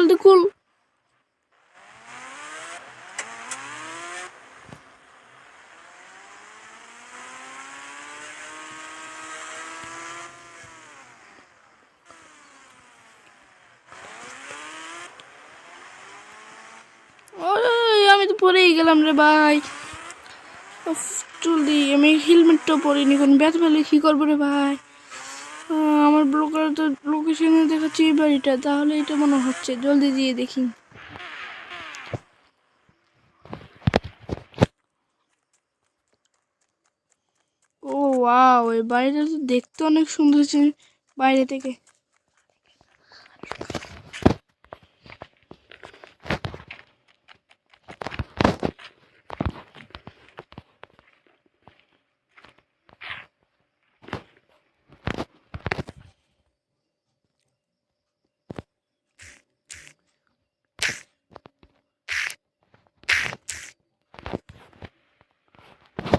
জলদি খুল। আমি তো পরেই গেলাম রে ভাই। জলদি, আমি হেলমেটটাও পরিনি, কোন ব্যথা পেলে কী করবো রে ভাই। আমার ব্লগার তো লোকেশনে দেখাচ্ছি এই বাড়িটা, তাহলে এটা মনে হচ্ছে। জলদি দিয়ে দেখি। ও ওয়াও, এই বাড়িটা তো দেখতে অনেক সুন্দর হচ্ছে বাইরে থেকে।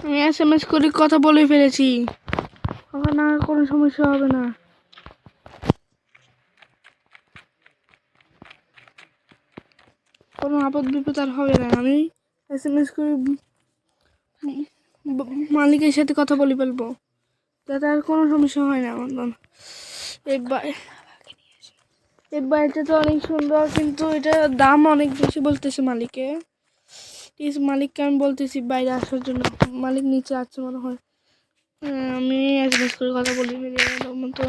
আমি SMS করে কথা বলে ফেলেছি, এখন আর কোনো সমস্যা হবে না। কোনো আপদ বিপদ আর হবে না। আমি SMS করে মালিকের সাথে কথা বলে ফেলবো, যাতে আর কোনো সমস্যা হয় না আমার। এই বাড়িটা তো অনেক সুন্দর, কিন্তু এটা দাম অনেক বেশি বলতেছে মালিকে। মালিককে আমি বলতেছি বাইরে আসার জন্য, মালিক নিচে আছে মনে হয়। আমি SMS করে কথা বলি মতো।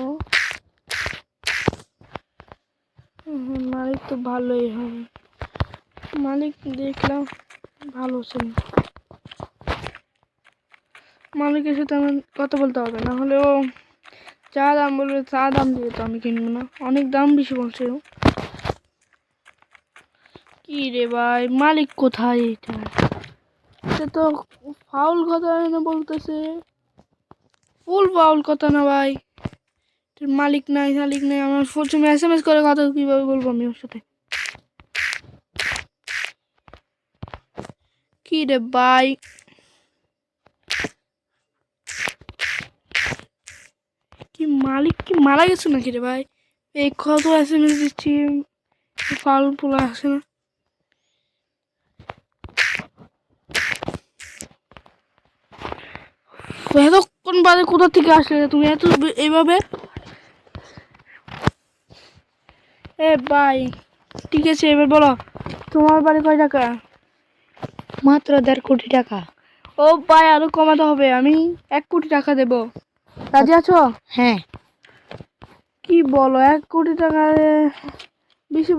মালিক তো ভালোই হবে, মালিক দেখলাম ভালো ছিল। মালিকের সাথে আমার কথা বলতে হবে, না হলে ও যা দাম বলবে তা দাম দিয়ে তো আমি কিনবো না, অনেক দাম বেশি বলছে ও। কি রে ভাই, মালিক কোথায়? এটা তো ফাউল কথা না বলতেছে, ফুল ফাউল কথা না ভাই। মালিক নাই আমার প্রথমে SMS করে কথা কিভাবে বলবো আমি ওর সাথে? কি রে ভাই, কি মালিক কি মারা গেছে নাকি রে ভাই? এই কত SMS দিচ্ছি, ফাউল পোলা আসে না। এতক্ষণ বাদে কোথা থেকে আসলে তুমি এত এইভাবে? এ ভাই ঠিক আছে, এবার বলো তোমার বাড়ি কয় টাকা? মাত্র 1.5 কোটি টাকা। ও ভাই আরো কমাতে হবে, আমি 1 কোটি টাকা দেব, রাজি আছো? হ্যাঁ। কি বলো, 1 কোটি টাকা বেশি